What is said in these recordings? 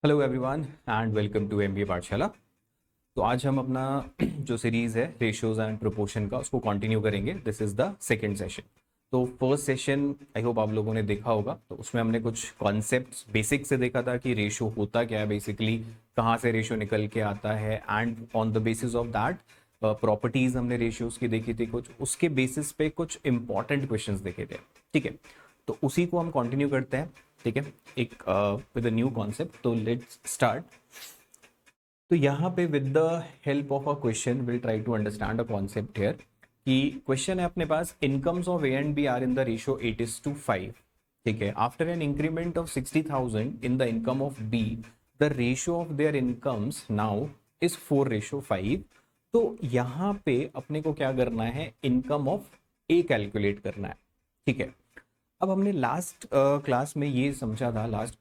Hello everyone and welcome to MBA Pathshala. तो आज हम अपना जो सीरीज़ है रेशियोज एंड प्रोपोर्शन का उसको कंटिन्यू करेंगे। This is the second session. तो फर्स्ट सेशन आई होप आप लोगों ने देखा होगा। तो उसमें हमने कुछ कॉन्सेप्ट्स बेसिक से देखा था कि रेशियो होता क्या है, बेसिकली कहाँ से रेशियो निकल के आता है, and on the basis of that properties हमने रेशियोज़ की देखी थी कुछ, उसके बेसिस पे कुछ इंपॉर्टेंट क्वेश्चंस देखे थे। ठीक है, तो उसी को हम कंटिन्यू करते हैं। ठीक है, एक विद अ न्यू कॉन्सेप्ट। तो लेट्स स्टार्ट। तो यहाँ पे with the help of a question will try to understand a concept here. कि क्वेश्चन है अपने पास, incomes of A and B are in the ratio 8:5। ठीक है, after an increment of 60,000 in the income of B, the ratio of their incomes now is 4:5। तो यहाँ पे अपने को क्या करना है, इनकम ऑफ ए कैलकुलेट करना है। ठीक है, अब हमने लास्ट क्लास में ये समझा था, लास्ट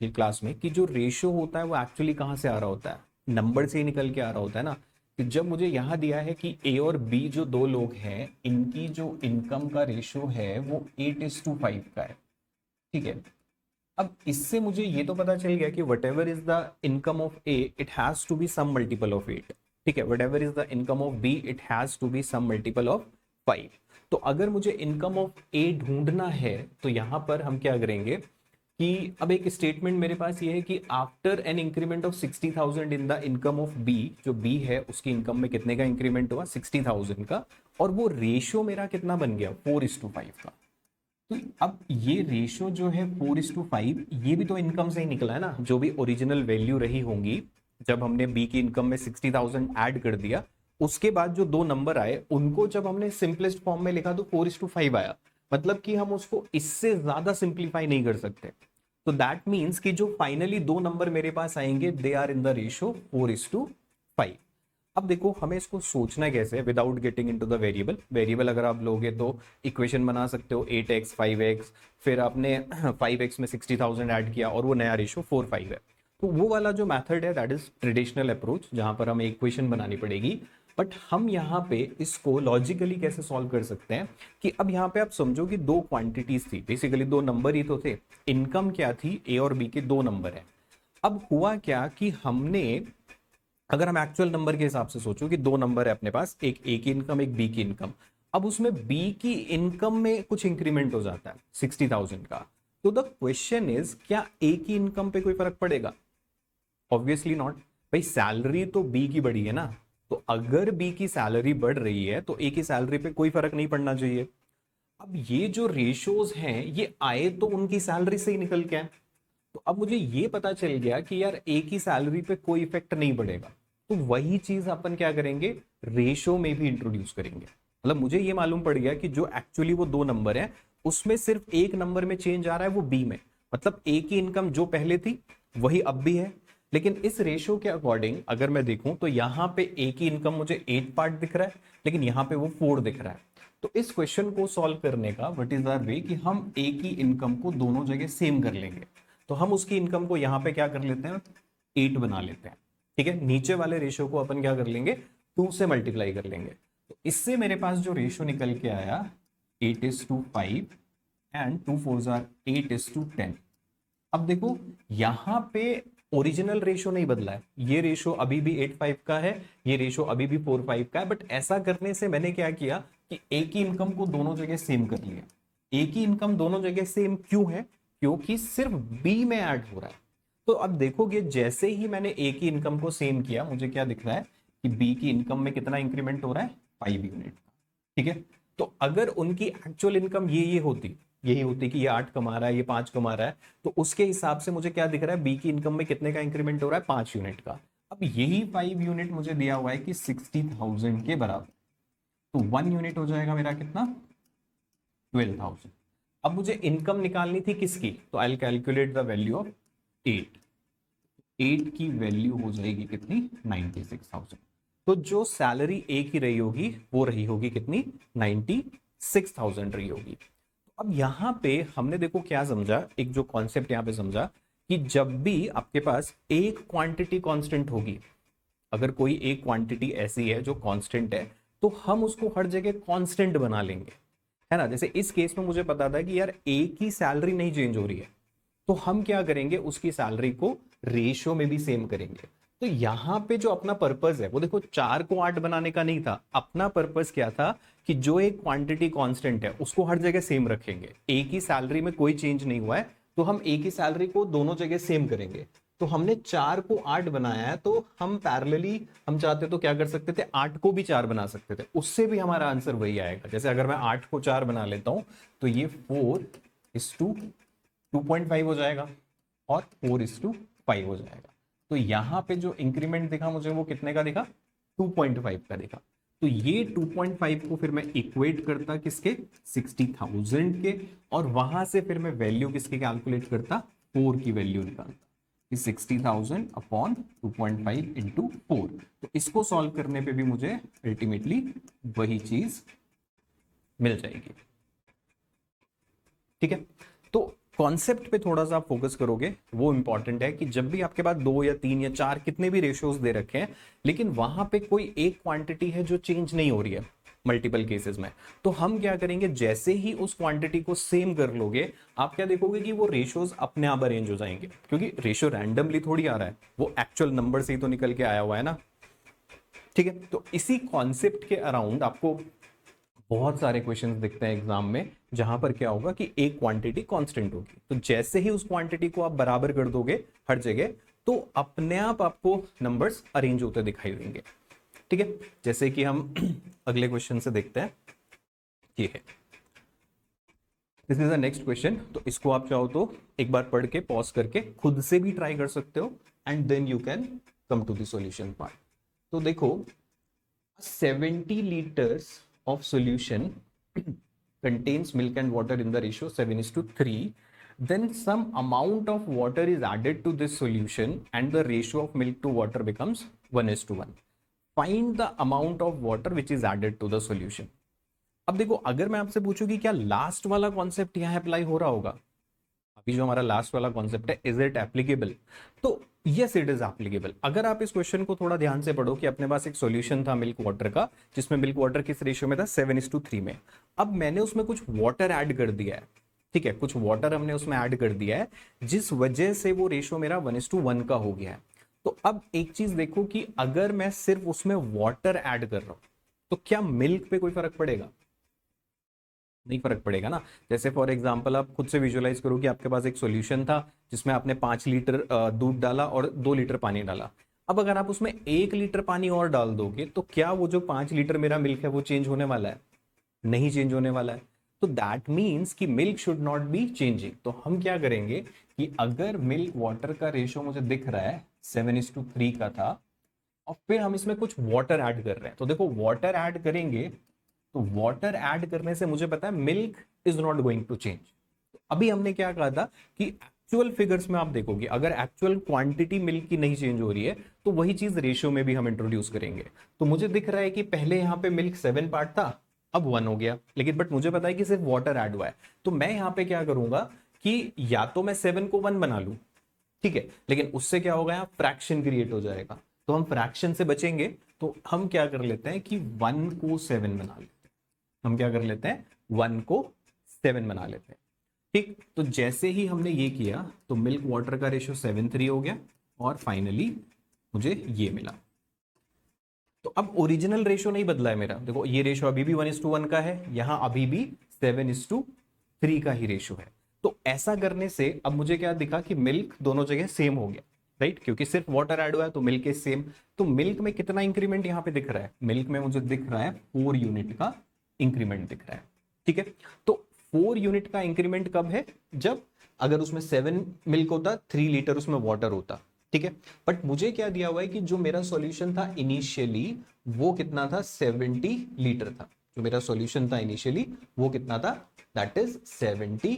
क्लास में, कि जो रेशियो होता है वो एक्चुअली कहाँ से आ रहा होता है, नंबर से ही निकल के आ रहा होता है ना। कि जब मुझे यहाँ दिया है कि ए और बी जो दो लोग हैं, इनकी जो इनकम का रेशियो है वो 8:5 का है। ठीक है, अब इससे मुझे ये तो पता चल गया कि whatever is the income of A, it has to be some multiple of 8। ठीक है, whatever is the income of B, it has to be some multiple of 5। तो अगर मुझे इनकम ऑफ ए ढूंढना है तो यहां पर हम क्या करेंगे कि अब एक स्टेटमेंट मेरे पास ये है कि after an increment of 60,000 in the income of B, जो बी है उसकी इनकम में कितने का इंक्रीमेंट हुआ, 60,000 का, और वो रेशियो मेरा कितना बन गया, 4:5 का। तो अब ये रेशियो जो है 4:5, ये भी तो इनकम से ही निकला है ना, जो भी ओरिजिनल वैल्यू रही होंगी जब हमने बी की इनकम में 60,000 ऐड कर दिया, उसके बाद जो दो नंबर आए उनको जब हमने सिंपलेस्ट फॉर्म में लिखा तो 4:5 आया। मतलब कि हम उसको इससे ज्यादा सिंप्लीफाई नहीं कर सकते। तो दैट मीन्स कि जो फाइनली दो नंबर मेरे पास आएंगे, they are in the ratio 4:5। अब देखो हमें इसको सोचना कैसे without getting into the variable. Variable अगर आप लोगे तो इक्वेशन बना सकते हो 8x 5x, फिर आपने 5x में 60,000 ऐड किया और वो नया रेशियो 4:5 है। तो वो वाला जो मेथड है दैट इज ट्रेडिशनल अप्रोच, जहां पर हमें इक्वेशन बनानी पड़ेगी। बट हम यहाँ पे इसको लॉजिकली कैसे सॉल्व कर सकते हैं कि अब यहाँ पे आप समझो कि दो क्वांटिटीज थी, बेसिकली दो नंबर ही तो थे। इनकम क्या थी, ए और बी के दो नंबर है। अब हुआ क्या कि हमने, अगर हम एक्चुअल नंबर के हिसाब से सोचो कि दो नंबर है अपने पास, एक ए की इनकम एक बी की इनकम। अब उसमें बी की इनकम में कुछ इंक्रीमेंट हो जाता है 60,000 का। तो द क्वेश्चन इज, क्या ए की इनकम पे कोई फर्क पड़ेगा? Obviously not. भाई सैलरी तो बी की बढ़ी है ना, तो अगर बी की सैलरी बढ़ रही है तो ए की सैलरी पे कोई फर्क नहीं पड़ना चाहिए। अब ये जो रेशियोज हैं ये आए तो उनकी सैलरी से ही निकल के आए। तो अब मुझे ये पता चल गया कि यार ए की सैलरी पे कोई इफेक्ट नहीं पड़ेगा। तो वही चीज अपन क्या करेंगे, रेशियो में भी इंट्रोड्यूस करेंगे। मतलब मुझे ये मालूम पड़ गया कि जो एक्चुअली वो दो नंबर है उसमें सिर्फ एक नंबर में चेंज आ रहा है, वो बी में। मतलब ए की इनकम जो पहले थी वही अब भी है, लेकिन इस रेशियो के अकॉर्डिंग अगर मैं देखूं तो यहां पे ए की इनकम मुझे 8 पार्ट दिख रहा है, लेकिन यहां पे वो 4 दिख रहा है। तो इस क्वेश्चन को सॉल्व करने का व्हाट इज आवर वे कि हम ए की इनकम को दोनों जगह सेम कर लेंगे। तो हम उसकी इनकम को यहां पे क्या कर लेते हैं, 8 बना लेते हैं। ठीक है, नीचे वाले रेशियो को अपन क्या कर लेंगे, 2 से मल्टीप्लाई कर लेंगे। तो इससे मेरे पास जो रेशियो निकल के आया 8:5 एंड 2 4 आर 8:10। अब देखो यहां पे ओरिजिनल रेशियो नहीं बदला है, ये रेशियो अभी भी 8:5 का है, ये रेशियो अभी भी 4:5 का है। बट ऐसा करने से मैंने क्या किया कि ए की इनकम को दोनों जगह सेम कर लिया। ए की इनकम दोनों जगह सेम क्यों है, क्योंकि सिर्फ बी में ऐड हो रहा है। तो अब देखोगे जैसे ही मैंने ए की इनकम को सेम किया, मुझे क्या दिख रहा है कि बी की इनकम में कितना इंक्रीमेंट हो रहा है, 5 यूनिट। ठीक है, तो अगर उनकी एक्चुअल इनकम ये होती, यही होती कि ये 8 कमा रहा है ये 5 कमा रहा है, तो उसके हिसाब से मुझे क्या दिख रहा है, बी की इनकम में कितने का इंक्रीमेंट हो रहा है, 5 यूनिट का। अब यही 5 यूनिट मुझे दिया हुआ है कि 60,000 के बराबर। तो 1 यूनिट हो जाएगा मेरा कितना, 12,000। अब मुझे इनकम निकालनी थी किसकी, तो I calculate the value of 8। 8 की वैल्यू हो जाएगी कितनी, 96,000। तो जो सैलरी ए की रही होगी वो रही होगी कितनी, 96,000 रही होगी। अब यहां पे हमने देखो क्या समझा, एक जो कॉन्सेप्ट यहां पे समझा कि जब भी आपके पास एक क्वांटिटी कांस्टेंट होगी, अगर कोई एक क्वांटिटी ऐसी है जो कांस्टेंट है, तो हम उसको हर जगह कांस्टेंट बना लेंगे, है ना। जैसे इस केस में मुझे पता था कि यार ए की सैलरी नहीं चेंज हो रही है, तो हम क्या करेंगे, उसकी सैलरी को रेशियो में भी सेम करेंगे। तो यहाँ पे जो अपना पर्पस है वो देखो 4 को 8 बनाने का नहीं था, अपना पर्पस क्या था कि जो एक क्वांटिटी कांस्टेंट है उसको हर जगह सेम रखेंगे। एक ही सैलरी में कोई चेंज नहीं हुआ है तो हम एक ही सैलरी को दोनों जगह सेम करेंगे। तो हमने 4 को 8 बनाया है, तो हम पैरेलली हम चाहते तो क्या कर सकते थे, 8 को भी 4 बना सकते थे, उससे भी हमारा आंसर वही आएगा। जैसे अगर मैं 8 को 4 बना लेता हूं तो ये 4:2.5 हो जाएगा और 4:5 हो जाएगा। तो यहाँ पे जो इंक्रीमेंट दिखा मुझे वो कितने का दिखा, 2.5 का दिखा। तो ये 2.5 को फिर मैं इक्वेट करता किसके, 60,000 के, और वहां से फिर मैं वैल्यू किसके कैलकुलेट करता, 4 की वैल्यू निकालता, 60,000 अपॉन 2.5 इंटू 4। तो इसको सॉल्व करने पे भी मुझे अल्टीमेटली वही चीज मिल जाएगी। ठीक है, तो कॉन्सेप्ट पे थोड़ा सा आप फोकस करोगे, वो इंपॉर्टेंट है कि जब भी आपके पास 2 या 3 या 4 कितने भी रेशियोज दे रखे हैं, लेकिन वहां पे कोई एक क्वांटिटी है जो चेंज नहीं हो रही है मल्टीपल केसेस में, तो हम क्या करेंगे, जैसे ही उस क्वांटिटी को सेम कर लोगे, आप क्या देखोगे कि वो रेशियोज अपने आप अरेंज हो जाएंगे, क्योंकि रेशियो रैंडमली थोड़ी आ रहा है, वो एक्चुअल नंबर से ही तो निकल के आया हुआ है ना। ठीक है, तो इसी कॉन्सेप्ट के अराउंड आपको बहुत सारे क्वेश्चंस दिखते हैं एग्जाम में, जहां पर क्या होगा कि एक क्वांटिटी कांस्टेंट होगी, तो जैसे ही उस क्वांटिटी को आप बराबर कर दोगे हर जगह, तो अपने आप आपको नंबर्स अरेंज होते दिखाई देंगे। ठीक है, जैसे कि हम अगले क्वेश्चन से देखते हैं, ये है, this is the next question. तो इसको आप चाहो तो एक बार पढ़ के पॉज करके खुद से भी ट्राई कर सकते हो, and then you can come to the solution part. तो देखो, 70 liters of solution contains milk and water in the ratio 7:3, then some amount of water is added to this solution and the ratio of milk to water becomes 1:1. Find the amount of water which is added to the solution. अब देखो, अगर मैं आपसे पूछूं कि क्या last वाला concept यहां अप्लाई हो रहा होगा, अभी जो हमारा लास्ट वाला कॉन्सेप्ट है, इज इट एप्लीकेबल, तो यस इट इज एप्लीकेबल। अगर आप इस क्वेश्चन को थोड़ा ध्यान से पढ़ो कि अपने पास एक सॉल्यूशन था मिल्क वाटर का, जिसमें मिल्क वाटर किस रेशियो में था, 7:3 में। अब मैंने उसमें कुछ वाटर ऐड कर दिया है, ठीक है, कुछ वाटर हमने उसमें ऐड कर दिया है, जिस वजह से वो रेशियो मेरा 1:1 का हो गया है। तो अब एक चीज देखो कि अगर मैं सिर्फ उसमें वाटर ऐड कर रहा हूं, तो क्या मिल्क पे कोई फर्क पड़ेगा, नहीं फर्क पड़ेगा ना। जैसे फॉर एग्जांपल आप खुद से विजुअलाइज करो कि आपके पास एक सॉल्यूशन था जिसमें आपने 5 लीटर दूध डाला और 2 लीटर पानी डाला। अब अगर आप उसमें 1 लीटर पानी और डाल दोगे, तो क्या वो जो 5 लीटर मेरा मिल्क है वो चेंज होने वाला है, नहीं चेंज होने वाला है। तो दैट मीन्स कि milk should not be changing. तो हम क्या करेंगे कि अगर मिल्क वाटर का रेशियो मुझे दिख रहा है 7:3 का था, और फिर हम इसमें कुछ वाटर ऐड कर रहे हैं, तो देखो वाटर ऐड करेंगे, तो वाटर ऐड करने से मुझे पता है milk is not going to change. अभी हमने क्या कहा था कि एक्चुअल फिगर्स में आप देखोगे, अगर एक्चुअल क्वांटिटी मिल्क की नहीं चेंज हो रही है, तो वही चीज रेशियो में भी हम इंट्रोड्यूस करेंगे। तो मुझे दिख रहा है कि पहले यहाँ पे मिल्क 7 पार्ट था, अब 1 हो गया, लेकिन बट मुझे पता है कि सिर्फ वाटर ऐड हुआ है, तो मैं यहाँ पे क्या करूंगा कि या तो मैं 7 को 1 बना लूं, ठीक है, लेकिन उससे क्या होगा, यहाँ फ्रैक्शन क्रिएट हो जाएगा, तो हम फ्रैक्शन से बचेंगे। तो हम क्या कर लेते हैं कि 1 को 7 बना लेते हैं, हम क्या कर लेते हैं 1 को 7 बना लेते हैं। ठीक, तो जैसे ही हमने ये किया तो मिल्क वाटर का रेशियो 7:3 हो गया, और फाइनली मुझे ये मिला। तो अब ओरिजिनल रेशियो नहीं बदला है मेरा, देखो ये रेशियो अभी भी 1:1 का है, यहां अभी भी 7:3 का ही रेशियो है। तो ऐसा करने से अब मुझे क्या दिखा कि मिल्क दोनों जगह सेम हो गया, राइट, क्योंकि सिर्फ वाटर ऐड हुआ है तो मिल्क इज सेम। तो मिल्क में कितना इंक्रीमेंट यहाँ पे दिख रहा है, मिल्क में मुझे दिख रहा है 4 यूनिट का इंक्रीमेंट दिख रहा है। ठीक है, तो 4 यूनिट का इंक्रीमेंट कब है, जब अगर उसमें 7 मिल्क होता, 3 लीटर उसमें वाटर होता, ठीक है। बट मुझे क्या दिया हुआ है कि जो मेरा सॉल्यूशन था इनिशियली वो कितना था, 70 लीटर था। जो मेरा सॉल्यूशन था इनिशियली वो कितना था, दैट इज 70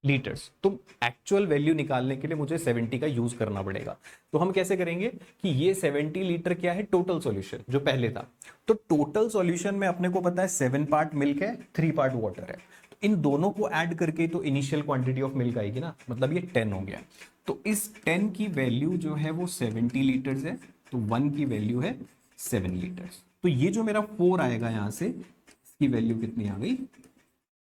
लीटर्स। तो एक्चुअल वैल्यू निकालने के लिए मुझे 70 का यूज करना पड़ेगा। तो हम कैसे करेंगे कि ये 70 लीटर क्या है, टोटल सॉल्यूशन जो पहले था। तो टोटल सॉल्यूशन में अपने को पता है 7 पार्ट मिल्क है, 3 पार्ट वाटर है, तो इन दोनों को ऐड करके तो इनिशियल क्वांटिटी ऑफ मिल्क आएगी ना, मतलब ये 10 हो गया। तो इस 10 की वैल्यू जो है वो 70 लीटर्स है, तो 1 की वैल्यू है 7 लीटर्स। तो ये जो मेरा 4 आएगा यहां से, इसकी वैल्यू कितनी आ गई,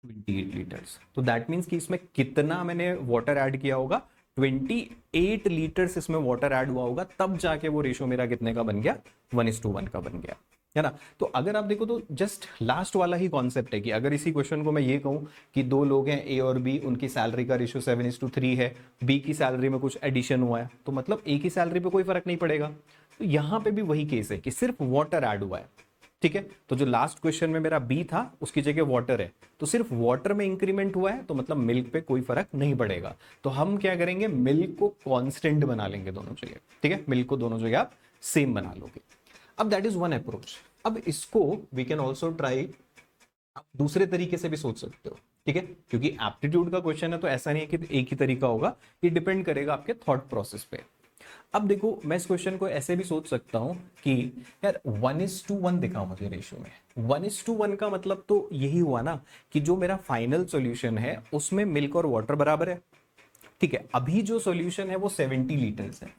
28 लीटर्स। तो दैट मीन्स कि इसमें कितना मैंने वाटर ऐड किया होगा, 28 लीटर्स इसमें वाटर ऐड हुआ होगा, तब जाके वो रेशो मेरा कितने का बन गया, 1:1 का बन गया, है ना। तो अगर आप देखो तो जस्ट लास्ट वाला ही कॉन्सेप्ट है कि अगर इसी क्वेश्चन को मैं ये कहूं कि दो लोग हैं ए और बी, उनकी सैलरी का रेशियो 7:3 है, बी की सैलरी में कुछ एडिशन हुआ है, तो मतलब ए की सैलरी पे कोई फर्क नहीं पड़ेगा। तो यहां पे भी वही केस है कि सिर्फ वाटर ऐड हुआ है, ठीक है। तो जो लास्ट क्वेश्चन में मेरा बी था उसकी जगह वाटर है, तो सिर्फ वाटर में इंक्रीमेंट हुआ है, तो मतलब मिल्क पे कोई फर्क नहीं पड़ेगा। तो हम क्या करेंगे, मिल्क को कांस्टेंट बना लेंगे दोनों जगह, ठीक है, मिल्क को दोनों जगह आप सेम बना लोगे। अब दैट इज वन अप्रोच। अब इसको वी कैन ऑल्सो ट्राई, आप दूसरे तरीके से भी सोच सकते हो, ठीक है, क्योंकि एप्टीट्यूड का क्वेश्चन है तो ऐसा नहीं है कि एक ही तरीका होगा, ये डिपेंड करेगा आपके थॉट प्रोसेस पे। अब देखो मैं इस क्वेश्चन को ऐसे भी सोच सकता हूं कि यार 1:1 दिखा मुझे रेशियो में, 1:1 का मतलब तो यही हुआ ना कि जो मेरा फाइनल सॉल्यूशन है उसमें मिल्क और वाटर बराबर है, ठीक है। अभी जो सॉल्यूशन है वो 70 लीटर्स है,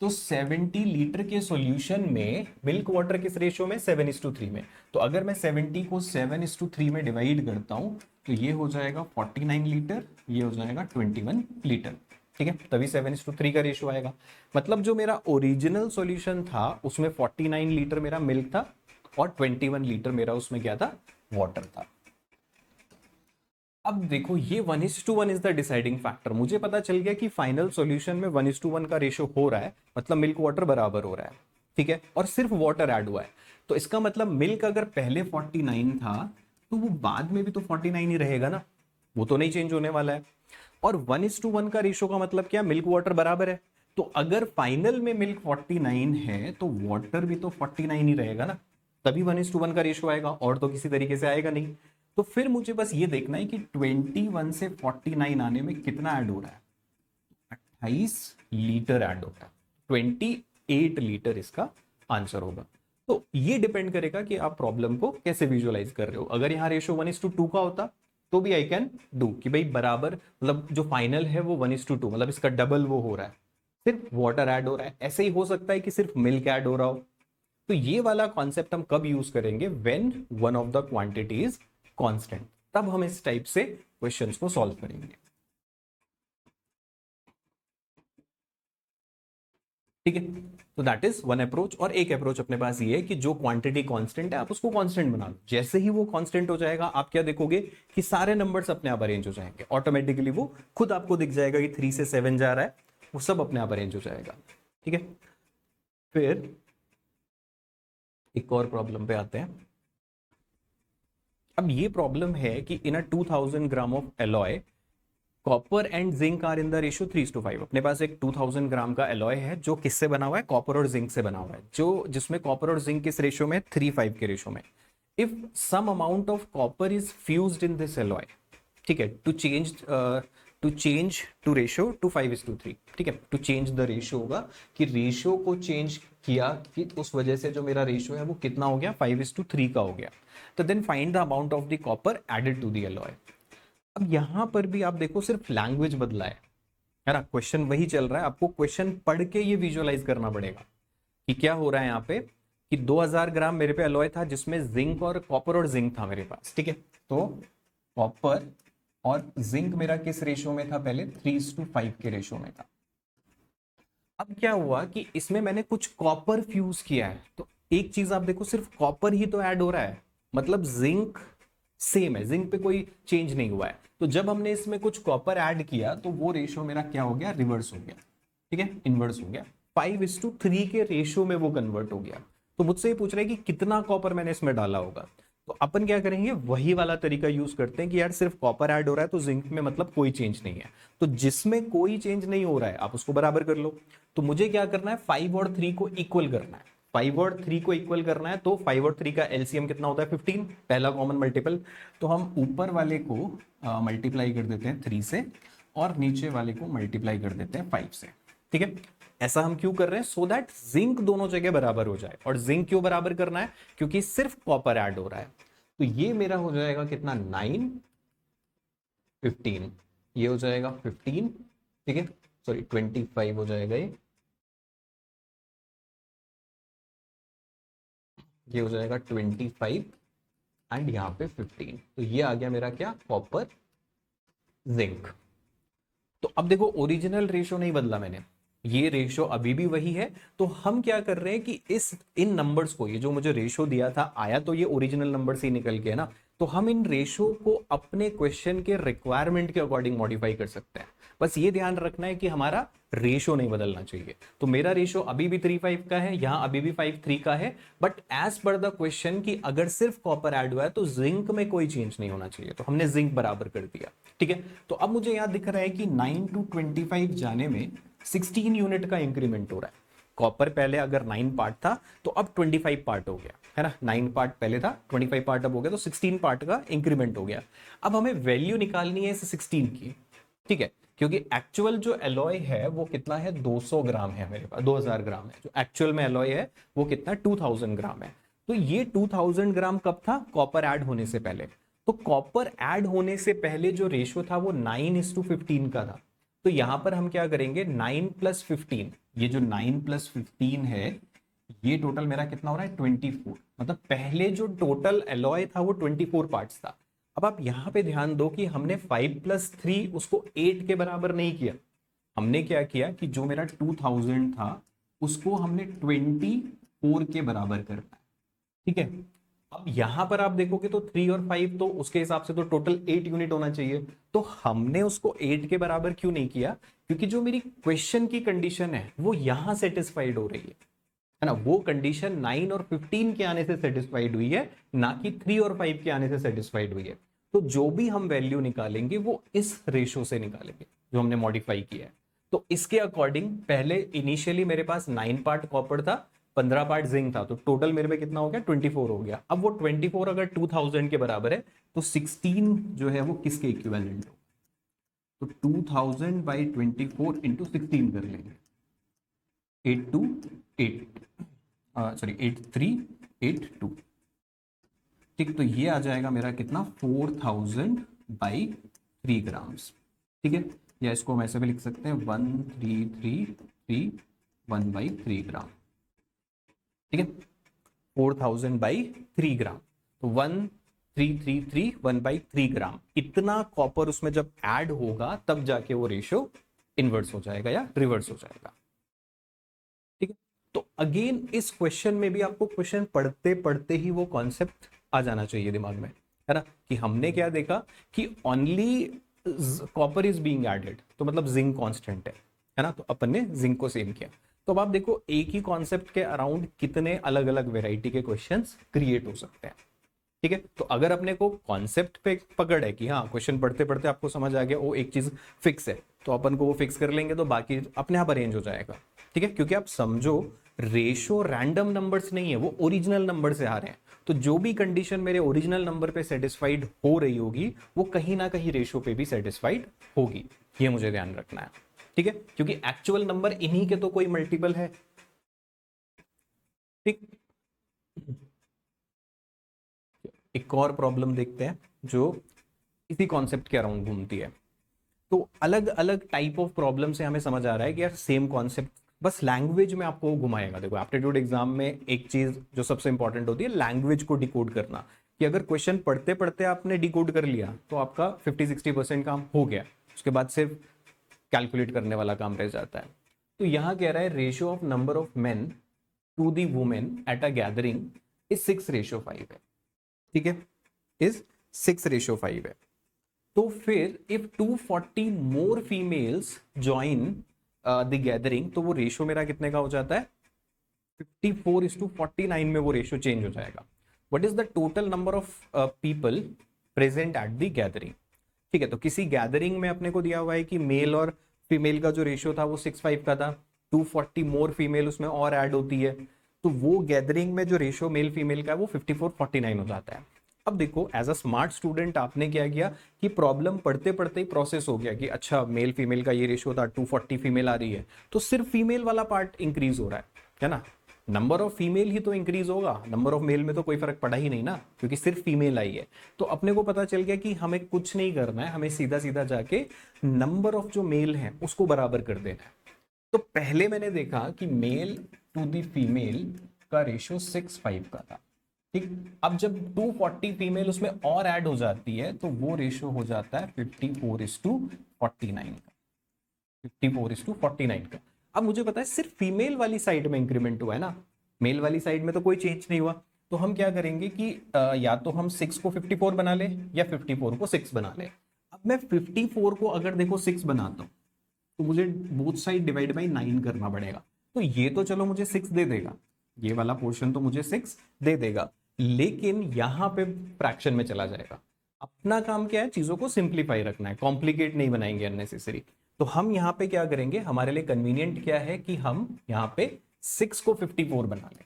तो 70 लीटर के सॉल्यूशन में मिल्क वाटर किस रेशियो में, 7:3 में। तो अगर मैं 70 को 7:3 में डिवाइड करता हूं तो ये हो जाएगा 49 लीटर, ये हो जाएगा 21 लीटर, ठीक है, तभी 7:3 का रेशियो आएगा। मतलब जो मेरा ओरिजिनल सॉल्यूशन था उसमें 49 लीटर मेरा मिल्क था और 21 लीटर मेरा उसमें क्या था, वाटर था। अब देखो ये 1:1 इज द डिसाइडिंग फैक्टर, मुझे पता चल गया कि फाइनल सॉल्यूशन में 1:1 का रेशियो हो रहा है, मतलब मिल्क वाटर बराबर हो रहा है, ठीक है, और सिर्फ वाटर ऐड हुआ है। तो इसका मतलब मिल्क अगर पहले 49 था तो वो बाद में भी तो 49 ही रहेगा ना, वो तो नहीं चेंज होने वाला है। और 1:1 का रेशियो का मतलब क्या, मिल्क वाटर बराबर है, तो अगर फाइनल में मिल्क 49 है तो वाटर भी तो 49 ही रहेगा ना, तभी 1:1 का रेशियो आएगा, और तो किसी तरीके से आएगा नहीं। तो फिर मुझे बस ये देखना है कि 21 से 49 आने में कितना ऐड हो रहा है, 28 लीटर ऐड होता है, 28 लीटर इसका आंसर होगा। तो ये डिपेंड करेगा कि आप प्रॉब्लम को कैसे विजुअलाइज कर रहे हो। अगर यहाँ रेशियो 1:2 का होता तो भी आई कैन डू कि भाई बराबर, मतलब जो फाइनल है वो 1:2, मतलब इसका डबल वो हो रहा है, सिर्फ वाटर ऐड हो रहा है। ऐसे ही हो सकता है कि सिर्फ मिल्क ऐड हो रहा हो। तो ये वाला कॉन्सेप्ट हम कब यूज करेंगे, when one of the quantity is constant, तब हम इस टाइप से क्वेश्चंस को सॉल्व करेंगे, ठीक है। तो दैट इज वन अप्रोच। और एक अप्रोच अपने पास ये है कि जो क्वांटिटी कांस्टेंट है आप उसको कांस्टेंट बना लो, जैसे ही वो कांस्टेंट हो जाएगा आप क्या देखोगे कि सारे नंबर्स अपने आप अरेंज हो जाएंगे ऑटोमेटिकली, वो खुद आपको दिख जाएगा कि 3 से 7 जा रहा है, वो सब अपने आप अरेंज हो जाएगा, ठीक है। फिर एक और प्रॉब्लम पे आते हैं। अब ये प्रॉब्लम है कि in a 2000 gram of alloy copper and zinc are in the ratio 3:5। अपने पास एक 2000 ग्राम का एलॉय है जो किससे बना हुआ है, कॉपर और जिंक से बना हुआ है, जो जिसमें कॉपर और जिंक किस रेशियो में, 3:5 के रेशियो में। If some amount of copper is fused in this alloy, ठीक है, to change to ratio to 5:3, ठीक है, टू चेंज द रेशियो होगा कि रेशियो को चेंज किया कि उस वजह से जो मेरा रेशियो है वो कितना हो गया, 5:3 का हो गया। तो then find the amount of the copper added to the alloy. अब यहां पर भी आप देखो सिर्फ लैंग्वेज बदला है ना, क्वेश्चन वही चल रहा है, आपको क्वेश्चन पढ़ के ये विजुअलाइज करना पड़ेगा कि क्या हो रहा है यहाँ पे, कि 2000 ग्राम मेरे पे अलॉय था जिसमें जिंक और कॉपर और जिंक था मेरे पास, ठीक है। तो कॉपर और जिंक मेरा किस रेशियो में था, पहले 3:5 के रेशियो में था। अब क्या हुआ कि इसमें मैंने कुछ कॉपर फ्यूज किया है, तो एक चीज आप देखो सिर्फ कॉपर ही तो ऐड हो रहा है, मतलब जिंक सेम है, जिंक पे कोई चेंज नहीं हुआ है। तो जब हमने इसमें कुछ कॉपर ऐड किया तो वो रेशियो मेरा क्या हो गया, रिवर्स हो गया, ठीक है, इनवर्स हो गया, 5:3 के रेशियो में वो कन्वर्ट हो गया। तो मुझसे ये पूछ रहे हैं कि कितना कॉपर मैंने इसमें डाला होगा। तो अपन क्या करेंगे, वही वाला तरीका यूज करते हैं कि यार सिर्फ कॉपर ऐड हो रहा है तो जिंक में मतलब कोई चेंज नहीं है, तो जिसमें कोई चेंज नहीं हो रहा है आप उसको बराबर कर लो। तो मुझे क्या करना है, 5 और 3 को इक्वल करना है, 5 और 3 को इक्वल करना है। तो 5 और 3 का एलसीएम कितना होता है, 15, पहला कॉमन मल्टीपल। तो हम ऊपर वाले को मल्टीप्लाई कर देते हैं 3 से और नीचे वाले को मल्टीप्लाई कर देते हैं 5 से, ठीक है। ऐसा हम क्यों कर रहे हैं, सो दैट जिंक दोनों जगह बराबर हो जाए। और जिंक क्यों बराबर करना है, क्योंकि सिर्फ कॉपर ऐड हो रहा है। तो ये मेरा हो जाएगा कितना, 9, 15, ये हो जाएगा 15, ठीक है, सॉरी 25 हो जाएगा, ये हो जाएगा 25 एंड यहाँ पे 15। तो ये आ गया मेरा क्या, कॉपर जिंक। तो तो अब देखो ओरिजिनल रेशो नहीं बदला मैंने, ये रेशो अभी भी वही है। तो हम क्या कर रहे हैं कि इन नंबर्स को, ये जो मुझे रेशो दिया था आया तो ये ओरिजिनल नंबर से ही निकल के है ना, तो हम इन रेशो को अपने क्वेश्चन के रिक्वायरमेंट के अकॉर्डिंग मॉडिफाई कर सकते हैं। बस ये ध्यान रखना है कि हमारा रेशो नहीं बदलना चाहिए। तो मेरा रेशो अभी भी 3:5 का है, यहां अभी भी 5:3 का है, but as per the question कि अगर सिर्फ कॉपर ऐड हुआ है तो जिंक में कोई चेंज नहीं होना चाहिए, तो हमने जिंक बराबर कर दिया। ठीक है, तो अब मुझे यहां दिख रहा है कि 9 to 25 जाने में 16 यूनिट का इंक्रीमेंट हो रहा है। कॉपर पहले अगर 9 पार्ट था तो अब 25 पार्ट हो गया है ना, 9 पार्ट पहले था, 25 पार्ट अब हो गया, तो 16 पार्ट का इंक्रीमेंट हो गया। अब हमें वैल्यू निकालनी है इस 16 की। ठीक है, क्योंकि एक्चुअल जो एलॉय है वो कितना है, 200 ग्राम है मेरे पास, 2000 ग्राम है। जो एक्चुअल में एलॉय है वो कितना, 2000 ग्राम है। तो ये 2000 ग्राम कब था, कॉपर ऐड होने से पहले। तो कॉपर ऐड होने से पहले जो रेशो था वो 9:15 का था। तो यहां पर हम क्या करेंगे, 9 + 15, ये जो 9 + 15 है, ये टोटल मेरा कितना हो रहा है, 24। मतलब पहले जो टोटल एलॉय था वो 24 पार्ट्स था। अब आप यहां पे ध्यान दो कि हमने 5 + 3 उसको 8 के बराबर नहीं किया। हमने क्या किया कि जो मेरा 2000 था उसको हमने 24 के बराबर करना है। ठीक है, अब यहां पर आप देखोगे तो 3 और 5, तो उसके हिसाब से तो टोटल 8 यूनिट होना चाहिए। तो हमने उसको 8 के बराबर क्यों नहीं किया, क्योंकि जो मेरी क्वेश्चन की कंडीशन है वो यहां सेटिस्फाइड हो रही है ना, वो कंडीशन 9 और 15 के आने से सेटिस्फाइड हुई है, ना कि 3 और 5 के आने से सेटिस्फाइड हुई है। तो जो भी हम वैल्यू निकालेंगे वो इस रेशो से निकालेंगे जो हमने मॉडिफाई किया है। तो इसके अकॉर्डिंग पहले इनिशियली मेरे पास 9 पार्ट कॉपर था, 15 पार्ट जिंक था, तो टोटल मेरे में कितना हो गया, 24 हो गया। अब वो 24 अगर 2000 के बराबर है तो 16 जो है वो किसके इक्विवेलेंट हो, तो 2000 बाई 24 इंटू 16 कर लेंगे, 8282, सॉरी 8382। ठीक, तो ये आ जाएगा मेरा कितना, 4000/3 ग्राम्स। ठीक है, या इसको हम ऐसे भी लिख सकते हैं, 13331/3 ग्राम। ठीक है, 4000/3 ग्राम, तो 13331/3 ग्राम, इतना कॉपर उसमें जब ऐड होगा तब जाके वो रेशियो इनवर्स हो जाएगा या रिवर्स हो जाएगा। ठीक है, तो अगेन इस क्वेश्चन में भी आपको क्वेश्चन पढ़ते पढ़ते ही वो कॉन्सेप्ट आ जाना चाहिए दिमाग में, है ना, कि हमने क्या देखा कि only copper is being added, तो मतलब जिंक कांस्टेंट है ना, तो अपन ने जिंक को सेम किया। तो अब आप देखो एक ही कॉन्सेप्ट के अराउंड कितने अलग अलग वेराइटी के क्वेश्चंस क्रिएट हो सकते हैं। ठीक है, तो अगर अपने को कॉन्सेप्ट पे पकड़ है कि हाँ क्वेश्चन पढ़ते पढ़ते आपको समझ आ गया वो एक चीज फिक्स है, तो अपन को वो फिक्स कर लेंगे तो बाकी अपने आप अरेंज हो जाएगा। ठीक है, क्योंकि आप समझो रेशो रैंडम नंबर्स नहीं है, वो ओरिजिनल नंबर से आ रहे हैं। तो जो भी कंडीशन मेरे ओरिजिनल नंबर पे सेटिस्फाइड हो रही होगी वो कहीं ना कहीं रेशो पे भी सेटिस्फाइड होगी, ये मुझे ध्यान रखना है। ठीक है, क्योंकि एक्चुअल नंबर इन्हीं के तो कोई मल्टीपल है। ठीक, एक और प्रॉब्लम देखते हैं जो इसी कॉन्सेप्ट के अराउंड घूमती है। तो अलग अलग टाइप ऑफ प्रॉब्लम से हमें समझ आ रहा है कि यार सेम कॉन्सेप्ट, बस लैंग्वेज में आपको घुमाएगा। देखो एप्टीट्यूड एग्जाम में एक चीज जो सबसे इंपॉर्टेंट होती है लैंग्वेज को डिकोड करना, कि अगर क्वेश्चन पढ़ते पढ़ते आपने डिकोड कर लिया तो आपका 50-60% काम हो गया, उसके बाद सिर्फ कैलकुलेट करने वाला काम रह जाता है। तो यहां कह रहा है ratio of number of men to the women at a gathering is 6:5 है। ठीक है, इज 6:5 है। तो फिर if 240 more females join the gathering, तो वो रेशियो मेरा कितने का हो जाता है, 54:49 में वो रेशियो चेंज हो जाएगा। What is the total number of people present at the gathering. ठीक है, तो किसी गैदरिंग में अपने को दिया हुआ है कि मेल और फीमेल का जो रेशियो था वो 6:5 का था, 240 मोर फीमेल उसमें और ऐड होती है, तो वो गैदरिंग में जो रेशियो मेल फीमेल का है वो 54:49 हो जाता है। अब देखो एज अ स्मार्ट स्टूडेंट आपने क्या किया कि प्रॉब्लम पढ़ते पढ़ते ही प्रोसेस हो गया कि अच्छा मेल फीमेल का ये रेशियो था, 240 फीमेल आ रही है, तो सिर्फ फीमेल वाला पार्ट इंक्रीज हो रहा है ना, नंबर ऑफ फीमेल ही तो इंक्रीज होगा, नंबर ऑफ मेल में तो कोई फर्क पड़ा ही नहीं ना, क्योंकि सिर्फ फीमेल आई है। तो अपने को पता चल गया कि हमें कुछ नहीं करना है, हमें सीधा सीधा जाके नंबर ऑफ जो मेल है उसको बराबर कर देना है। तो पहले मैंने देखा कि मेल टू दी फीमेल का रेशियो 6:5 का था। ठीक, अब जब 240 फीमेल उसमें और ऐड हो जाती है तो वो रेशियो हो जाता है 54:49 का। 54:49 का। अब मुझे पता है सिर्फ फीमेल वाली साइड में इंक्रीमेंट हुआ है ना, मेल वाली साइड में तो कोई चेंज नहीं हुआ। तो हम क्या करेंगे कि या तो हम 6 को 54 बना ले या 54 को 6 बना ले। अब मैं 54 को अगर देखो 6 बनाता हूँ तो मुझे बोथ साइड डिवाइड बाई 9 करना पड़ेगा। तो ये तो चलो मुझे 6 दे देगा, ये वाला पोर्शन तो मुझे 6 दे देगा, लेकिन यहां पे फ्रैक्शन में चला जाएगा। अपना काम क्या है, चीजों को सिंप्लीफाई रखना है, कॉम्प्लिकेट नहीं बनाएंगे अननेसेसरी। तो हम यहाँ पे क्या करेंगे, हमारे लिए कन्वीनियंट क्या है कि हम यहाँ पे 6 को 54 बना लें।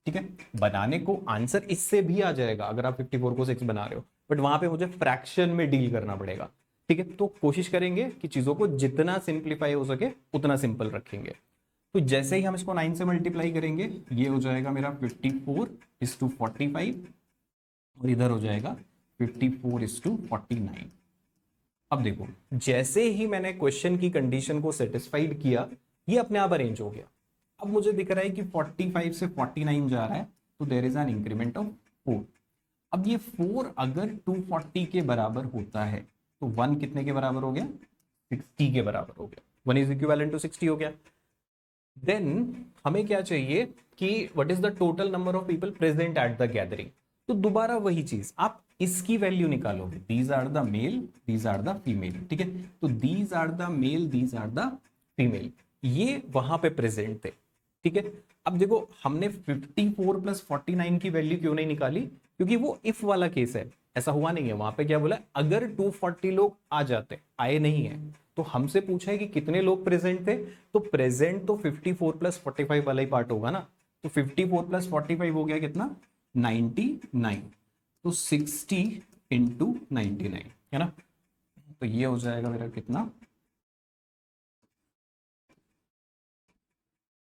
ठीक है, बनाने को आंसर इससे भी आ जाएगा अगर आप 54 को 6 बना रहे हो, बट वहां पे मुझे फ्रैक्शन में डील करना पड़ेगा। ठीक है, तो कोशिश करेंगे कि चीजों को जितना सिंप्लीफाई हो सके उतना सिंपल रखेंगे। तो जैसे ही हम इसको 9 से मल्टीप्लाई करेंगे, ये हो जाएगा मेरा 54:45 और इधर हो जाएगा 54:49। अब देखो, जैसे ही मैंने क्वेश्चन की कंडीशन को सेटिस्फाइड किया, ये अपने आप अरेंज हो गया। अब मुझे दिख रहा है कि 45 से 49 जा रहा है, तो there is an increment of 4। अब ये 4 अगर 240 के बराबर होता है तो 1 कितने के बराबर हो गया, 60 के बराबर हो गया। 1 इज इक्विवेलेंट टू 60 हो गया। देन हमें क्या चाहिए कि what is the total number of people present at the gathering. तो दोबारा वही चीज, आप इसकी वैल्यू निकालोगे, these are the male, these are the female. ठीक है, तो these are the male, these are the female, ये वहां पे प्रेजेंट थे। ठीक है, अब देखो हमने 54 प्लस 49 की वैल्यू क्यों नहीं निकाली, क्योंकि वो इफ वाला केस है, ऐसा हुआ नहीं है। वहां पे क्या बोला, अगर 240 लोग आ जाते, आए नहीं है, तो हमसे पूछा है कि कितने लोग प्रेजेंट थे, तो प्रेजेंट तो 54 प्लस 45 वाला ही पार्ट होगा ना। तो 54 प्लस 45 हो गया कितना, 99। तो 60 इंटू 99 है ना, तो ये हो जाएगा मेरा कितना,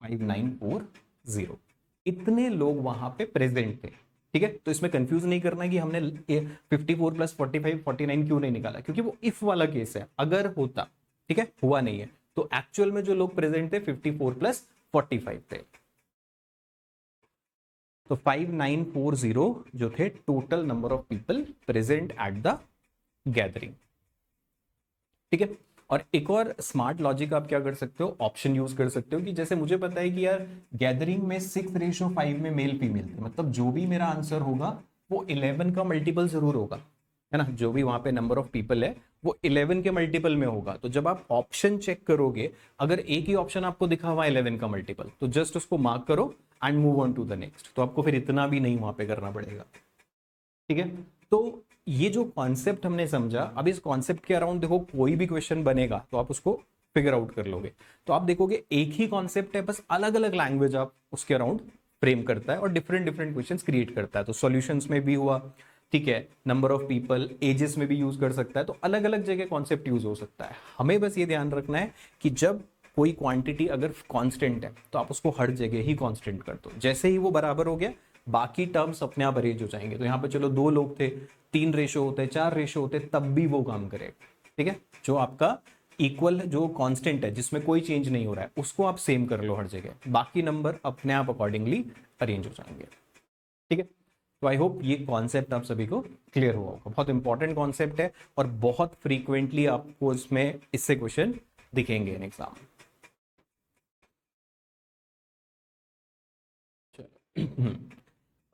5940। इतने लोग वहां पे प्रेजेंट थे। ठीक है, तो इसमें कंफ्यूज नहीं करना है कि हमने 54 प्लस 45 49 क्यों नहीं निकाला, क्योंकि वो इफ वाला केस है, अगर होता। ठीक है, हुआ नहीं है, तो एक्चुअल में जो लोग प्रेजेंट थे 54 प्लस 45 थे। तो 5940 जो थे total number of people present at the gathering. ठीक है, और एक और स्मार्ट लॉजिक आप क्या कर सकते हो, ऑप्शन यूज कर सकते हो कि जैसे मुझे पता है कि यार गैदरिंग में 6:5 में मेल फीमेल थे, मतलब जो भी मेरा आंसर होगा वो 11 का मल्टीपल जरूर होगा, है ना। जो भी वहां पे नंबर ऑफ पीपल है वो 11 के मल्टीपल में होगा। तो जब आप ऑप्शन चेक करोगे, अगर एक ही ऑप्शन आपको दिखा हुआ 11 का मल्टीपल, तो जस्ट उसको मार्क करो and move on to the next. तो आपको फिर इतना भी नहीं वहां पे करना पड़ेगा। ठीक है, तो ये जो कॉन्सेप्ट हमने समझा, अब इस कॉन्सेप्ट के अराउंड देखो कोई भी क्वेश्चन बनेगा तो आप उसको फिगर आउट कर लोगे। तो आप देखोगे एक ही कॉन्सेप्ट है, बस अलग अलग लैंग्वेज आप उसके अराउंड फ्रेम करता है और डिफरेंट डिफरेंट क्वेश्चंस क्रिएट करता है। तो सॉल्यूशंस में भी हुआ, ठीक है, नंबर ऑफ पीपल, एजेस में भी यूज कर सकता है। तो अलग अलग जगह कॉन्सेप्ट यूज हो सकता है। हमें बस ये ध्यान रखना है कि जब कोई क्वांटिटी अगर कांस्टेंट है तो आप उसको हर जगह ही कांस्टेंट कर दो। जैसे ही वो बराबर हो गया, बाकी टर्म्स अपने आप अरेंज हो जाएंगे। तो यहाँ पे चलो 2 लोग थे, 3 रेशो होते, 4 रेशो होते, तब भी वो काम करेगा। ठीक है, जो आपका इक्वल जो कांस्टेंट है जिसमें कोई चेंज नहीं हो रहा है, उसको आप सेम कर लो हर जगह, बाकी नंबर अपने आप अकॉर्डिंगली अरेंज हो जाएंगे। ठीक है, तो आई होप ये कॉन्सेप्ट आप सभी को क्लियर हुआ होगा। बहुत इंपॉर्टेंट कॉन्सेप्ट है और बहुत फ्रीक्वेंटली आपको इसमें इससे क्वेश्चन दिखेंगे इन एग्जाम।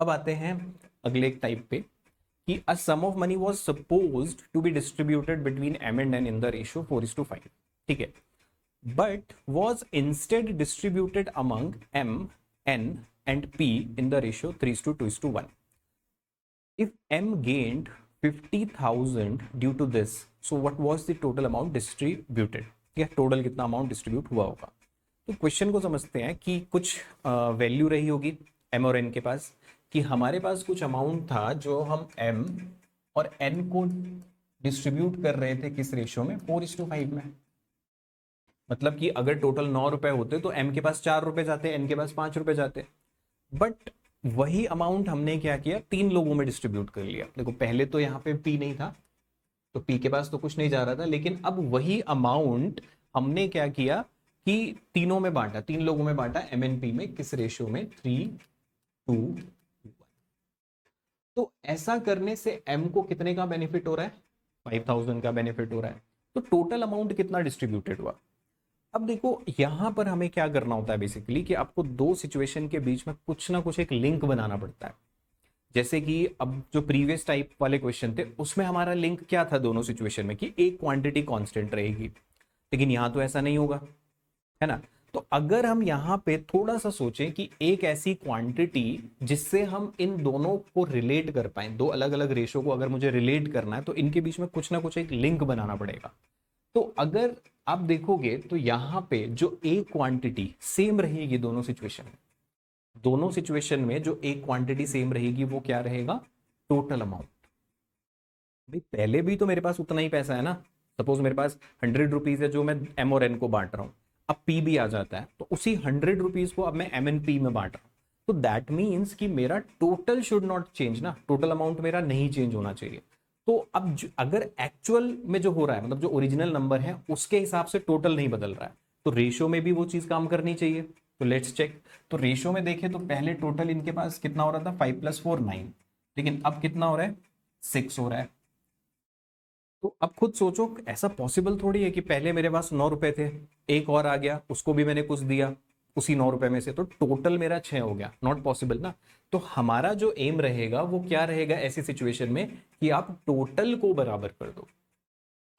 अब आते हैं अगले एक टाइप पे कि a sum of money was supposed to be distributed between M and N in the ratio 4:5. ठीक है, but was instead distributed among M, N and P in the ratio 3:2:1. If M gained 50,000 due to this, so what was the total amount distributed? ठीक है, total कितना amount distribute हुआ होगा। तो question को समझते हैं कि कुछ वैल्यू रही होगी M और N के पास, कि हमारे पास कुछ अमाउंट था जो हम M और N को डिस्ट्रीब्यूट कर रहे थे किस रेशियो में, 4:5 में। मतलब कि अगर टोटल 9 रुपए होते तो M के पास 4 रुपए जाते, N के पास 5 रुपए जाते। बट वही अमाउंट हमने क्या किया, 3 लोगों में डिस्ट्रीब्यूट कर लिया। देखो पहले तो यहाँ पे P नहीं था, तो P के पास तो कुछ नहीं जा रहा था, लेकिन अब वही अमाउंट हमने क्या किया कि तीनों में बांटा, 3 लोगों में बांटा MNP में, किस रेशियो में, 3:2:1। तो ऐसा करने से M को कितने का बेनिफिट हो रहा है, 5,000 का बेनिफिट हो रहा है। तो टोटल अमाउंट कितना डिस्ट्रीब्यूटेड हुआ, अब देखो यहां पर हमें क्या करना होता है बेसिकली कि आपको दो सिचुएशन के बीच में कुछ ना कुछ एक लिंक बनाना पड़ता है। जैसे कि अब जो प्रीवियस टाइप वाले क्वेश्चन थे उसमें हमारा लिंक क्या था दोनों सिचुएशन में कि एक क्वांटिटी कांस्टेंट रहेगी, लेकिन यहां तो ऐसा नहीं होगा, है ना। तो अगर हम यहाँ पे थोड़ा सा सोचें कि एक ऐसी क्वांटिटी जिससे हम इन दोनों को रिलेट कर पाए, दो अलग अलग रेशो को अगर मुझे रिलेट करना है तो इनके बीच में कुछ ना कुछ एक लिंक बनाना पड़ेगा। तो अगर आप देखोगे तो यहाँ पे जो एक क्वांटिटी सेम रहेगी दोनों सिचुएशन में जो एक क्वांटिटी सेम रहेगी वो क्या रहेगा, टोटल अमाउंट। भाई पहले भी तो मेरे पास उतना ही पैसा है ना, सपोज मेरे पास 100 रुपीज है जो मैं एम और एन को बांट रहा हूं, अब पी भी आ जाता है तो उसी 100 रुपीज को अब मैं एम एन पी में बांट रहा हूं। तो दैट मीन्स कि मेरा टोटल शुड नॉट चेंज ना, टोटल अमाउंट मेरा नहीं चेंज होना चाहिए। तो अब अगर एक्चुअल में जो हो रहा है मतलब जो ओरिजिनल नंबर है उसके हिसाब से टोटल नहीं बदल रहा है, तो रेशो में भी वो चीज काम करनी चाहिए। तो लेट्स चेक। तो रेशो में देखें तो पहले टोटल इनके पास कितना हो रहा था, 5 + 4 9, लेकिन अब कितना हो रहा है, 6 हो रहा है। तो अब खुद सोचो ऐसा पॉसिबल थोड़ी है कि पहले मेरे पास 9 रुपए थे, एक और आ गया उसको भी मैंने कुछ दिया उसी 9 रुपए में से, तो टोटल मेरा 6 हो गया, नॉट पॉसिबल ना। तो हमारा जो एम रहेगा वो क्या रहेगा ऐसी सिचुएशन में कि आप टोटल को बराबर कर दो,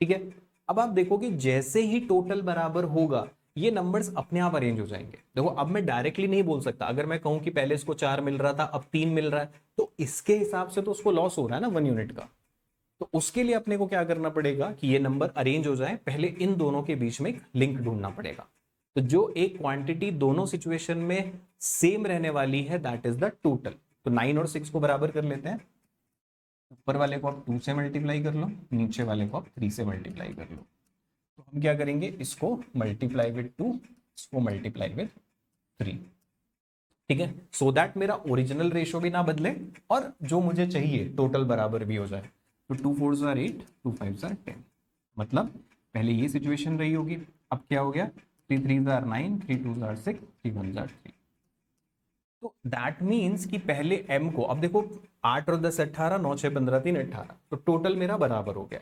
ठीक है। अब आप देखो कि जैसे ही टोटल बराबर होगा ये नंबर्स अपने आप अरेंज हो जाएंगे। देखो अब मैं डायरेक्टली नहीं बोल सकता, अगर मैं कहूं कि पहले इसको 4 मिल रहा था अब 3 मिल रहा है तो इसके हिसाब से तो उसको लॉस हो रहा है ना 1 यूनिट का। तो उसके लिए अपने को क्या करना पड़ेगा कि ये नंबर अरेंज हो जाए, पहले इन दोनों के बीच में एक लिंक ढूंढना पड़ेगा। तो जो एक क्वांटिटी दोनों सिचुएशन में सेम रहने वाली है दैट इज द टोटल। तो 9 और 6 को बराबर कर लेते हैं, ऊपर वाले को आप 2 से मल्टीप्लाई कर लो, नीचे वाले को आप 3 से मल्टीप्लाई कर लो। तो हम क्या करेंगे, इसको मल्टीप्लाई विद 2, इसको मल्टीप्लाई विद 3, ठीक है, सो दैट मेरा ओरिजिनल रेशो भी ना बदले और जो मुझे चाहिए टोटल बराबर भी हो जाए। तो 2 4s are 8, 2 5s are 10, मतलब पहले ये सिचुएशन रही होगी, अब क्या हो गया, 3 3s are 9, 3 2s are 6, 3 1s are 3। तो दैट मीन्स कि पहले m को, अब देखो 8 और 10 18, 9 6 15 3 18, तो टोटल मेरा बराबर हो गया।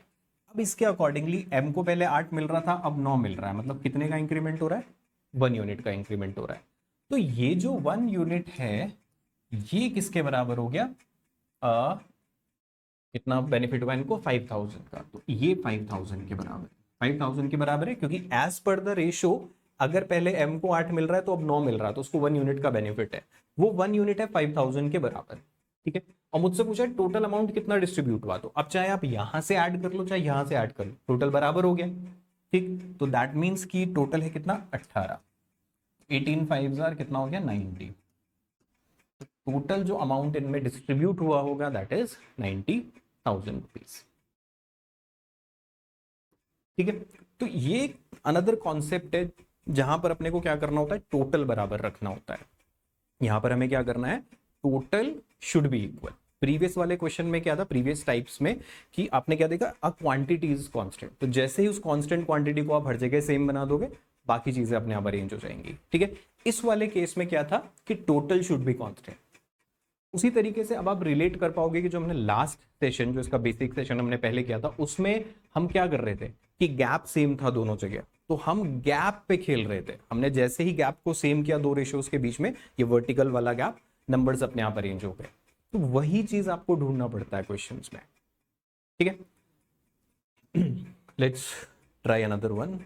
अब इसके अकॉर्डिंगली m को पहले 8 मिल रहा था अब 9 मिल रहा है, मतलब कितने का इंक्रीमेंट हो रहा है, 1 यूनिट का इंक्रीमेंट हो रहा है। तो ये जो 1 यूनिट है ये किसके बराबर हो गया, कितना बेनिफिट हुआ इनको, 5000 का। तो ये 5000 के बराबर, 5000 के बराबर है क्योंकि एज पर द रेशो अगर पहले m को 8 मिल रहा है तो अब 9 मिल रहा है, तो उसको 1 यूनिट का बेनिफिट है, वो 1 यूनिट है 5000 के बराबर, ठीक है। और मुझसे पूछा टोटल अमाउंट कितना डिस्ट्रीब्यूट हुआ, तो अब चाहे आप यहां से ऐड कर लो चाहे यहां से ऐड कर लो, टोटल बराबर हो गया, ठीक। तो दैट मीन्स कि टोटल है कितना, 18, 18 5 कितना हो गया, 90। टोटल जो अमाउंट इनमें डिस्ट्रीब्यूट हुआ होगा दैट इज 90,000 रुपीज, ठीक है। तो ये अनदर कॉन्सेप्ट है जहां पर अपने को क्या करना होता है, टोटल बराबर रखना होता है। यहां पर हमें क्या करना है, total should be equal. Previous वाले क्वेश्चन में क्या था, प्रीवियस टाइप्स में कि आपने क्या देखा, अ क्वांटिटी इज कांस्टेंट, तो जैसे ही उस कांस्टेंट क्वांटिटी को आप हर जगह सेम बना दोगे बाकी चीजें अपने आप अरेंज हो जाएंगी, ठीक है। इस वाले केस में क्या था कि टोटल शुड बी कांस्टेंट। उसी तरीके से अब आप रिलेट कर पाओगे कि जो हमने लास्ट सेशन, जो इसका बेसिक सेशन हमने पहले किया था, उसमें हम क्या कर रहे थे कि गैप सेम था दोनों जगह, तो हम गैप पे खेल रहे थे। हमने जैसे ही गैप को सेम किया दो रेशियोज के बीच में, ये वर्टिकल वाला गैप, नंबर्स अपने आप अरेंज हो गए। तो वही चीज आपको ढूंढना पड़ता है क्वेश्चंस में, ठीक है। Let's try another one.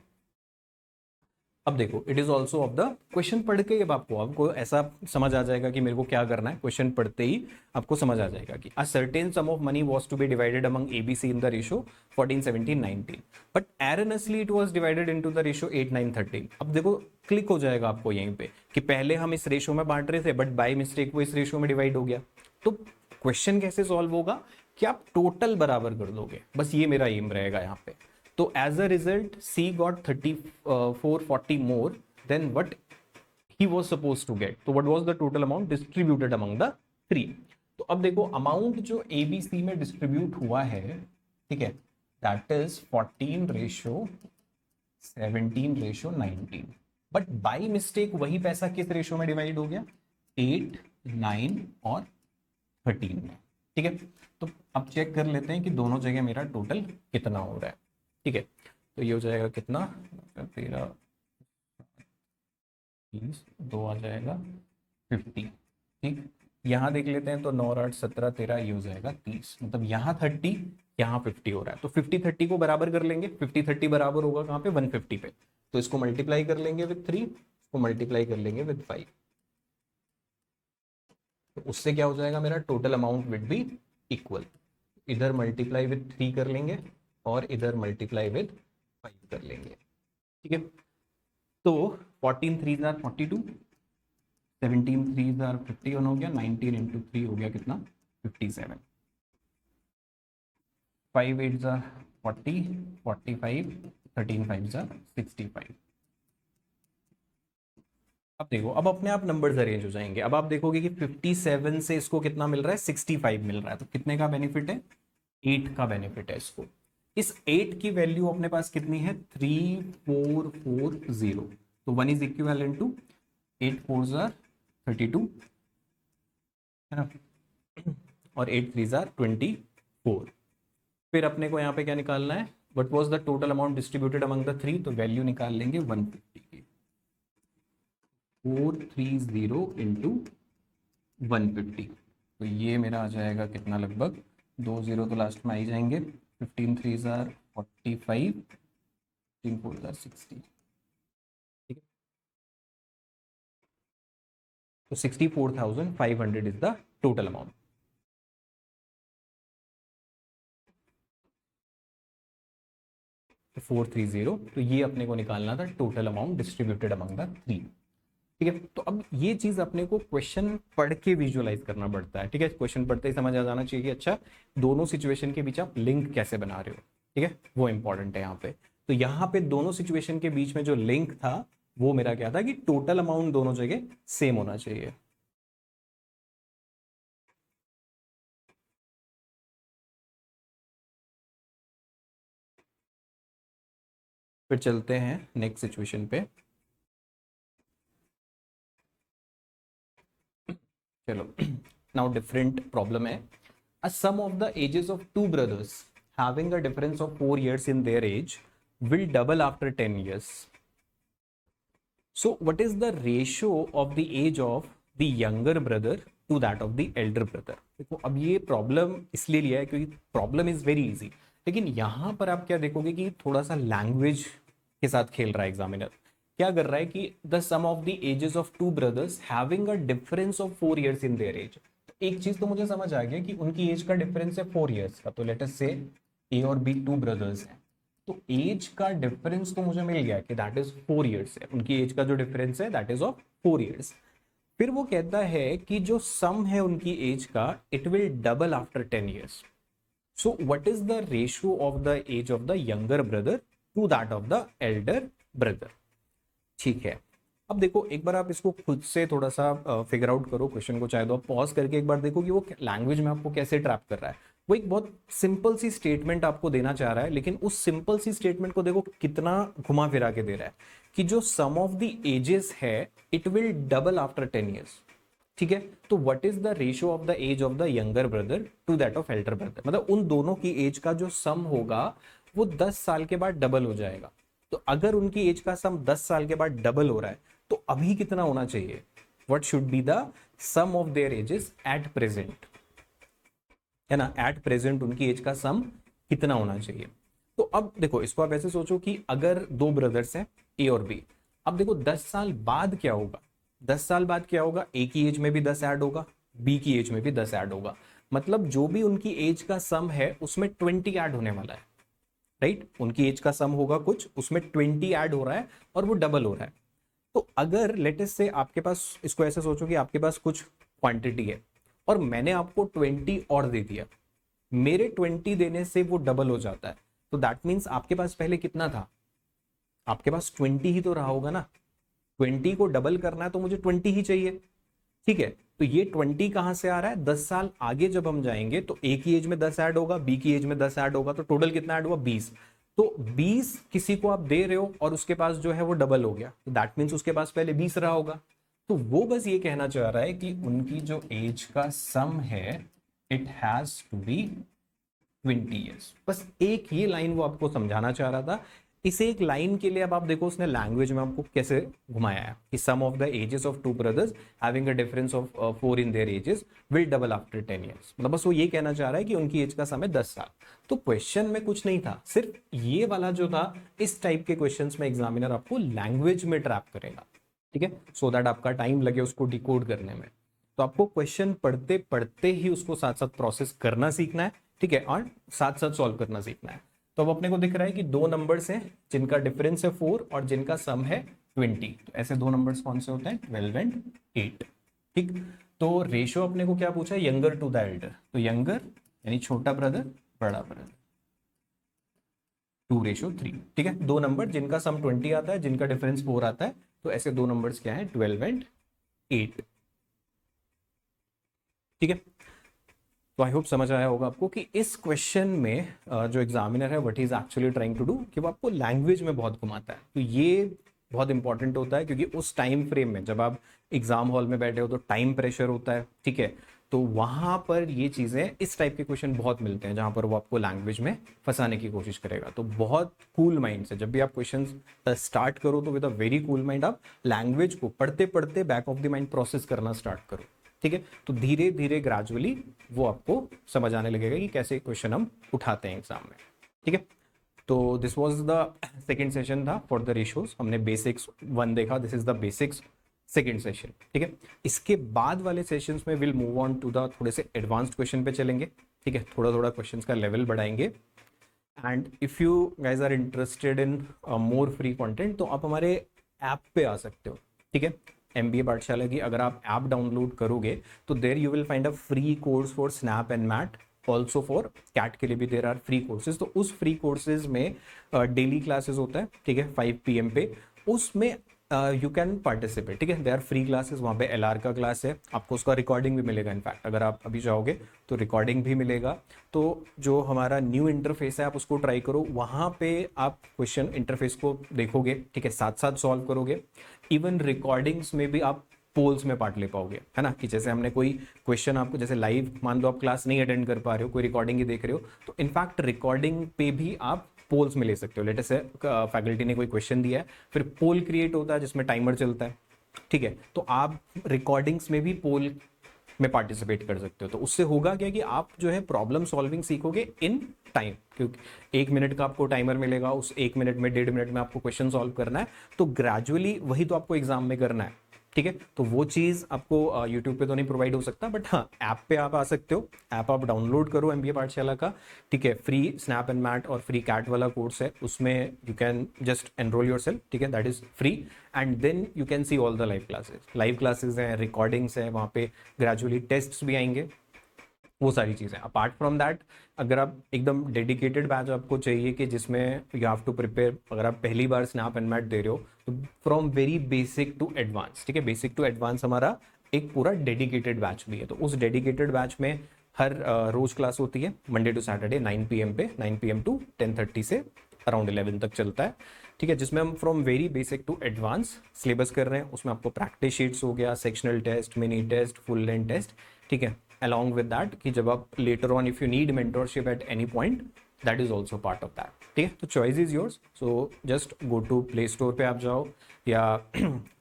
अब देखो it is also of the, question पढ़ के अब आपको ऐसा समझ आ जाएगा कि मेरे को क्या करना है, क्वेश्चन पढ़ते ही आपको समझ आ जाएगा कि a certain sum of money was to be divided among ABC in the ratio 14 17 19, but erroneously it was divided into the ratio 8 9 13। अब देखो क्लिक हो जाएगा आपको यहीं पे कि पहले हम इस रेशियो में बांट रहे थे बट बाय मिस्टेक वो इस रेशियो में डिवाइड हो गया। तो क्वेश्चन कैसे सॉल्व होगा कि आप टोटल बराबर कर दोगे, बस ये मेरा एम रहेगा यहाँ पे। तो as a result C got 3440 more than what he was supposed to get. तो what was the total amount distributed among the three? तो अब देखो अमाउंट जो ABC में डिस्ट्रीब्यूट हुआ है, ठीक है, that is 14:17:19, but by mistake वही पैसा किस रेशियो में डिवाइड हो गया, 8 9 और 13 में, ठीक है। तो अब चेक कर लेते हैं कि दोनों जगह मेरा टोटल कितना हो रहा है, ठीक है। तो ये हो जाएगा कितना, 13 30, 2 आ जाएगा 50। ठीक, यहाँ देख लेते हैं तो 9 और 8 17 13, ये हो जाएगा 30। मतलब यहाँ 30, यहाँ 50 हो रहा है, तो 50 30 को बराबर कर लेंगे। 50 30 बराबर होगा कहाँ पे, 150 पे। तो इसको मल्टीप्लाई कर लेंगे विथ 3, इसको मल्टीप्लाई कर लेंगे विथ 5। तो उससे क्या हो जाएगा, मेरा total amount will be equal. इधर मल्टीप्लाई विथ 3 कर लेंगे और इधर मल्टीप्लाई विथ 5 कर लेंगे। ठीक है, तो 14 3 42, 17 3 51 हो गया, 19 इंटू 3 हो गया कितना, 57। 5 8 40, 45, 13 5 65। अब देखो, अब अपने आप नंबर्स अरेंज हो जाएंगे। अब आप देखोगे कि 57 से इसको कितना मिल रहा है, 65 मिल रहा है। तो कितने का बेनिफिट है, 8 का बेनिफिट है इसको। इस 8 की वैल्यू अपने पास कितनी है, 3440। तो 1 इज इक्विवेलेंट टू 8 4 32, है ना, और 8 3 24। फिर अपने को यहाँ पे क्या निकालना है, what was the total amount distributed among the three. तो वैल्यू निकाल लेंगे 150 की। 430 इंटू 150, तो ये मेरा आ जाएगा कितना, लगभग 2 0 तो लास्ट में आ ही जाएंगे। 15 3 45, 15 4 60। ठीक है, तो 64,500 इज द टोटल अमाउंट। तो 430, तो ये अपने को निकालना था total amount distributed among the three. ठीक है, तो अब ये चीज अपने को क्वेश्चन पढ़ के विजुअलाइज करना पड़ता है। ठीक है, क्वेश्चन पढ़ते ही समझ आ जाना चाहिए कि अच्छा दोनों सिचुएशन के बीच आप लिंक कैसे बना रहे हो। ठीक है, वो इंपॉर्टेंट है यहाँ पे। तो यहाँ पे दोनों सिचुएशन के बीच में जो लिंक था वो मेरा क्या था कि टोटल अमाउंट दोनों जगह सेम होना चाहिए। फिर चलते हैं नेक्स्ट सिचुएशन पे। चलो, नाउ डिफरेंट प्रॉब्लम है। A sum of the ages of two brothers having a difference of 4 years in their age will double after 10 years. So what is the ratio of the age of the younger brother to that of the elder brother? देखो, अब ये problem इसलिए लिया है क्योंकि problem is very easy, लेकिन यहां पर आप क्या देखोगे कि थोड़ा सा लैंग्वेज के साथ खेल रहा है एग्जामिनर। क्या कर रहा है कि the sum of the ages of two brothers having a difference of 4 years in their age. एक चीज तो मुझे समझ आ गया कि उनकी एज का डिफरेंस है 4 years का। तो लेट अस से ए और बी टू ब्रदर्स हैं, तो एज का डिफरेंस तो मुझे मिल गया कि दैट इज 4 years है। उनकी एज का जो डिफरेंस है दैट इज ऑफ 4 years। फिर वो कहता है कि जो सम है उनकी एज का, it will double after 10 years। So what is the ratio of the age of the younger brother to that of the elder brother. ठीक है, अब देखो एक बार आप इसको खुद से थोड़ा सा फिगर आउट करो क्वेश्चन को, चाहे तो आप पॉज करके एक बार देखो कि वो लैंग्वेज में आपको कैसे ट्रैप कर रहा है। वो एक बहुत सिंपल सी स्टेटमेंट आपको देना चाह रहा है, लेकिन उस सिंपल सी स्टेटमेंट को देखो कितना घुमा फिरा के दे रहा है कि जो सम ऑफ द एजेस है it will double after 10 years। ठीक है, तो what is the ratio of the age of the younger brother to that of elder brother, मतलब उन दोनों की एज का जो सम होगा वो 10 साल के बाद डबल हो जाएगा। तो अगर उनकी एज का सम 10 साल के बाद डबल हो रहा है तो अभी कितना होना चाहिए, what should be the sum of their ages at present, है ना, एट प्रेजेंट उनकी एज का सम कितना होना चाहिए। तो अब देखो इसको आप ऐसे सोचो कि अगर दो ब्रदर्स हैं ए और बी, अब देखो 10 साल बाद क्या होगा, 10 साल बाद क्या होगा, ए की एज में भी 10 ऐड होगा, बी की एज में भी 10 ऐड होगा, मतलब जो भी उनकी एज का सम है उसमें 20 ऐड होने वाला है। राइट, उनकी एज का सम होगा कुछ, उसमें 20 ऐड हो रहा है और वो डबल हो रहा है। तो अगर लेटेस्ट से आपके पास, इसको ऐसे सोचो कि आपके पास कुछ क्वांटिटी है और मैंने आपको 20 और दे दिया, मेरे 20 देने से वो डबल हो जाता है। तो दैट मीन्स आपके पास पहले कितना था, आपके पास 20 ही तो रहा होगा ना। 20 को डबल करना है तो मुझे 20 ही चाहिए। ठीक है, तो ये 20 कहां से आ रहा है, 10 साल आगे जब हम जाएंगे तो ए की एज में 10 ऐड होगा, बी की एज में 10 ऐड होगा, तो टोटल कितना ऐड हुआ, 20। तो 20 किसी को आप दे रहे हो और उसके पास जो है वो डबल हो गया, तो दैट मीन्स उसके पास पहले 20 रहा होगा। तो वो बस ये कहना चाह रहा है कि उनकी जो एज का सम है it has to be 20 years। बस एक ये लाइन वो आपको समझाना चाह रहा था। इसे एक लाइन के लिए अब आप देखो उसने लैंग्वेज में आपको कैसे घुमाया है कि sum of the ages of two brothers having a difference of 4 in their ages will double after 10 years. मतलब बस वो ये कहना चाह रहा है कि उनकी एज का समय 10 साल। तो क्वेश्चन में कुछ नहीं था, सिर्फ ये वाला जो था, इस टाइप के क्वेश्चंस में एग्जामिनर आपको लैंग्वेज में ट्रैप करेगा, ठीक है, सो दैट आपका टाइम लगे उसको डिकोड करने में। तो आपको क्वेश्चन पढ़ते पढ़ते ही उसको साथ साथ प्रोसेस करना सीखना है, ठीक है, और साथ साथ सॉल्व करना सीखना है। तो अब अपने को दिख रहा है कि दो नंबर्स हैं जिनका डिफरेंस है 4 और जिनका सम है 20। तो ऐसे दो नंबर्स कौन से होते हैं? 12 एंड 8। ठीक, तो रेशो अपने को क्या पूछा है? Younger to the elder. तो यंगर यानी छोटा ब्रदर, बड़ा ब्रदर, 2:3। ठीक है, दो नंबर जिनका सम 20 आता है, जिनका डिफरेंस 4 आता है। तो ऐसे दो नंबर्स क्या है? 12 एंड 8। ठीक है, तो आई होप समझ आया होगा आपको कि इस क्वेश्चन में जो एग्जामिनर है what is actually trying to do, कि वो आपको लैंग्वेज में बहुत घुमाता है। तो ये बहुत इंपॉर्टेंट होता है क्योंकि उस टाइम फ्रेम में जब आप एग्जाम हॉल में बैठे हो तो टाइम प्रेशर होता है, ठीक है, तो वहां पर ये चीजें, इस टाइप के क्वेश्चन बहुत मिलते हैं जहां पर वो आपको लैंग्वेज में फंसाने की कोशिश करेगा। तो बहुत कूल माइंड से जब भी आप क्वेश्चन स्टार्ट करो तो with a very cool mind आप लैंग्वेज को पढ़ते पढ़ते back of the mind process करना स्टार्ट करो, ठीक है। तो धीरे धीरे ग्रेजुअली वो आपको समझ आने लगेगा कि कैसे क्वेश्चन हम उठाते हैं एग्जाम में, ठीक है। तो this was the second session था फॉर द रेशियोज। हमने बेसिक्स 1 देखा, this is the basics second session, ठीक है। इसके बाद वाले सेशंस में will move on to the थोड़े से एडवांस्ड क्वेश्चन पे चलेंगे, ठीक है, थोड़ा थोड़ा क्वेश्चंस का लेवल बढ़ाएंगे। And if you guys are interested in more free content तो आप हमारे ऐप पे आ सकते हो, ठीक है। MBA पाठशाला की अगर आप ऐप डाउनलोड करोगे तो there you will find a free course for SNAP and MAT, also for CAT के लिए भी देर आर फ्री कोर्सेज। तो उस फ्री कोर्सेज में डेली क्लासेस होता है, ठीक है, 5 PM पे, उसमें यू कैन पार्टिसिपेट, ठीक है। दे आर फ्री क्लासेस, वहाँ पे LR का क्लास है, आपको उसका रिकॉर्डिंग भी मिलेगा। इनफैक्ट अगर आप अभी जाओगे तो रिकॉर्डिंग भी मिलेगा। तो जो हमारा न्यू इंटरफेस है आप उसको ट्राई करो, वहाँ पे आप क्वेश्चन इंटरफेस को देखोगे, ठीक है, साथ साथ सॉल्व करोगे। इवन रिकॉर्डिंग्स में भी आप पोल्स में पार्ट ले पाओगे, है ना, कि जैसे हमने कोई क्वेश्चन आपको, जैसे लाइव मान लो आप क्लास नहीं अटेंड कर पा रहे हो, कोई रिकॉर्डिंग ही देख रहे हो, तो इनफैक्ट रिकॉर्डिंग पे भी आप पोल्स में ले सकते हो। लेट से फैकल्टी ने कोई क्वेश्चन दिया है, फिर पोल क्रिएट होता है जिसमें टाइमर चलता है, ठीक है, तो आप रिकॉर्डिंग्स में भी पोल में पार्टिसिपेट कर सकते हो। तो उससे होगा क्या कि आप जो है प्रॉब्लम सॉल्विंग सीखोगे इन टाइम, क्योंकि 1 मिनट का आपको टाइमर मिलेगा, उस 1 मिनट में 1.5 मिनट में आपको क्वेश्चन सॉल्व करना है। तो ग्रेजुअली वही तो आपको एग्जाम में करना है, ठीक है। तो वो चीज आपको यूट्यूब पे तो नहीं प्रोवाइड हो सकता, बट हाँ ऐप पे आप आ सकते हो। ऐप आप डाउनलोड करो MBA पाठशाला का, ठीक है, फ्री स्नैप एंड मैट और फ्री कैट वाला कोर्स है, उसमें you can just enrol yourself, ठीक है, that is free. And then you can see all the live classes हैं, रिकॉर्डिंग्स हैं, वहाँ पे ग्रेजुअली टेस्ट्स भी आएंगे, वो सारी चीज़ें। अपार्ट फ्रॉम दैट अगर आप एकदम डेडिकेटेड बैच आपको चाहिए कि जिसमें यू हैव टू प्रिपेयर, अगर आप पहली बार स्नैप एंड मैट दे रहे हो तो from very basic to advance, ठीक है, बेसिक टू एडवांस हमारा एक पूरा डेडिकेटेड बैच भी है। तो उस डेडिकेटेड बैच में हर रोज क्लास होती है, मंडे टू सैटरडे 9 PM पे, 9 PM टू 10:30 से अराउंड 11 तक चलता है, ठीक है, जिसमें हम from very basic to advance syllabus कर रहे हैं। उसमें आपको प्रैक्टिस शीट्स हो गया, sectional test, mini test, full length test, ठीक है, along with that कि जब आप later on if you need mentorship at any point that is also part of that, ठीक है। तो choice is yours, so just go to Play Store पे आप जाओ या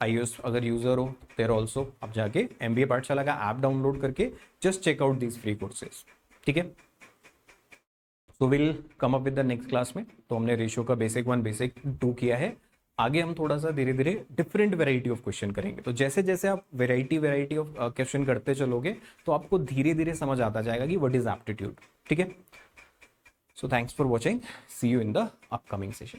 iOS अगर यूजर हो there also आप जाके MBA पाठशाला का ऐप डाउनलोड करके just check out these free courses, ठीक है। so we'll come up with the next class में। तो हमने रेशियो का बेसिक 1 बेसिक 2 किया है, आगे हम थोड़ा सा धीरे धीरे डिफरेंट वैरायटी ऑफ क्वेश्चन करेंगे। तो जैसे जैसे आप वैरायटी ऑफ क्वेश्चन करते चलोगे तो आपको धीरे धीरे समझ आता जाएगा कि व्हाट इज एप्टीट्यूड, ठीक है। So thanks for watching, see you in the upcoming session.